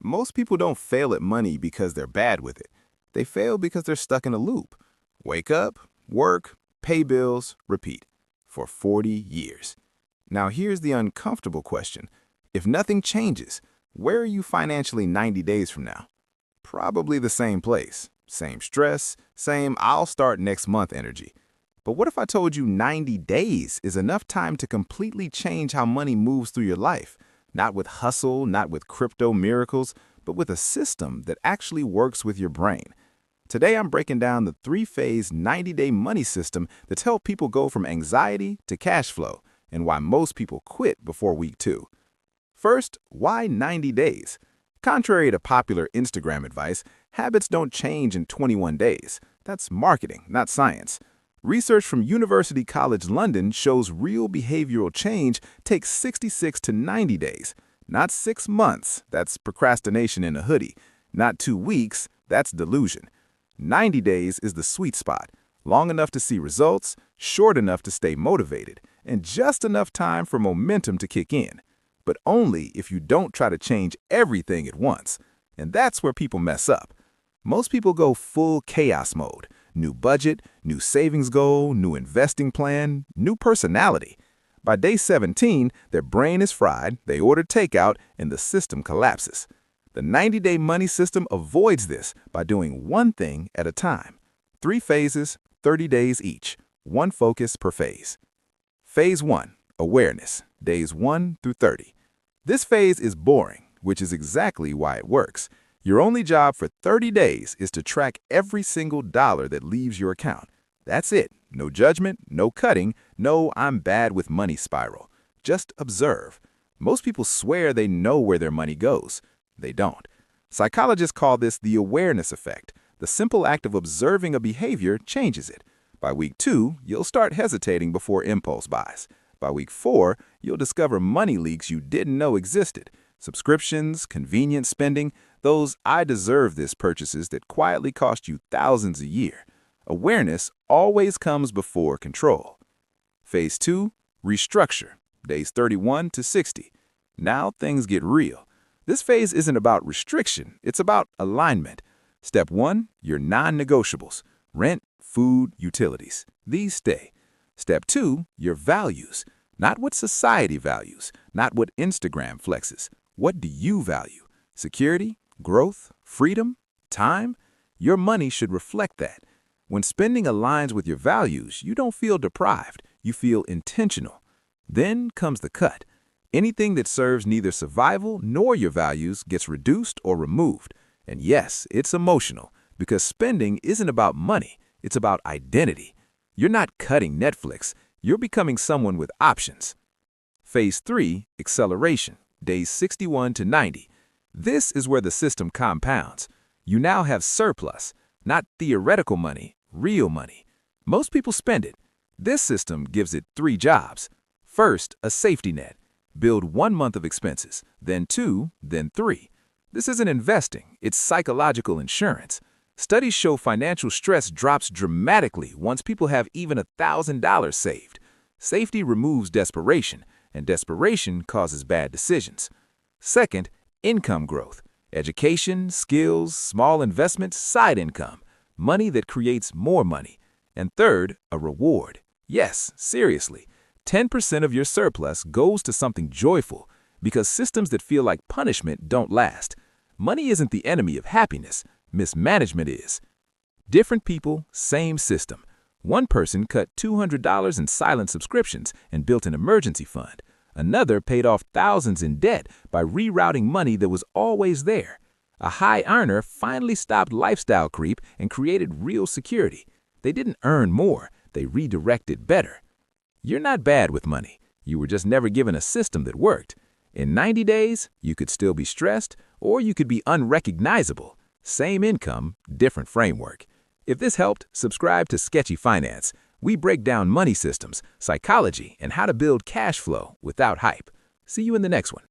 Most people don't fail at money because they're bad with it. They fail because they're stuck in a loop. Wake up, work, pay bills, repeat. For 40 years. Now here's the uncomfortable question. If nothing changes, where are you financially 90 days from now? Probably the same place. Same stress, same I'll start next month energy. But what if I told you 90 days is enough time to completely change how money moves through your life? Not with hustle, not with crypto miracles, but with a system that actually works with your brain. Today, I'm breaking down the three-phase 90-day money system that's helped people go from anxiety to cash flow, and why most people quit before week 2. First, why 90 days? Contrary to popular Instagram advice, habits don't change in 21 days. That's marketing, not science. Research from University College London shows real behavioral change takes 66 to 90 days. Not 6 months, that's procrastination in a hoodie. Not 2 weeks, that's delusion. 90 days is the sweet spot, long enough to see results, short enough to stay motivated, and just enough time for momentum to kick in. But only if you don't try to change everything at once. And that's where people mess up. Most people go full chaos mode. New budget, new savings goal, new investing plan, new personality. By day 17, their brain is fried, they order takeout, and the system collapses. The 90-day money system avoids this by doing one thing at a time. 3 phases, 30 days each, 1 focus per phase. Phase 1, awareness, days 1 through 30. This phase is boring, which is exactly why it works. Your only job for 30 days is to track every single dollar that leaves your account. That's it. No judgment, no cutting, no I'm bad with money spiral. Just observe. Most people swear they know where their money goes. They don't. Psychologists call this the awareness effect. The simple act of observing a behavior changes it. By week 2, you'll start hesitating before impulse buys. By week 4, you'll discover money leaks you didn't know existed. Subscriptions, convenient spending, those I deserve this purchases that quietly cost you thousands a year. Awareness always comes before control. Phase 2, restructure, days 31 to 60. Now things get real. This phase isn't about restriction, it's about alignment. Step 1, your non-negotiables, rent, food, utilities. These stay. Step 2, your values, not what society values, not what Instagram flexes. What do you value? Security, growth, freedom, time? Your money should reflect that. When spending aligns with your values, you don't feel deprived, you feel intentional. Then comes the cut. Anything that serves neither survival nor your values gets reduced or removed. And yes, it's emotional, because spending isn't about money, it's about identity. You're not cutting Netflix, you're becoming someone with options. Phase 3, acceleration, days 61 to 90. This is where the system compounds. You now have surplus, not theoretical money, real money. Most people spend it. This system gives it 3 jobs. First, a safety net. Build 1 month of expenses, then 2, then 3. This isn't investing, it's psychological insurance. Studies show financial stress drops dramatically once people have even $1,000 saved. Safety removes desperation, and desperation causes bad decisions. Second, income growth. Education, skills, small investments, side income. Money that creates more money. And third, a reward. Yes, seriously. 10% of your surplus goes to something joyful, because systems that feel like punishment don't last. Money isn't the enemy of happiness. Mismanagement is. Different people, same system. One person cut $200 in silent subscriptions and built an emergency fund. Another paid off thousands in debt by rerouting money that was always there. A high earner finally stopped lifestyle creep and created real security. They didn't earn more, they redirected better. You're not bad with money. You were just never given a system that worked. In 90 days, you could still be stressed, or you could be unrecognizable. Same income, different framework. If this helped, subscribe to Sketchy Finance. We break down money systems, psychology, and how to build cash flow without hype. See you in the next one.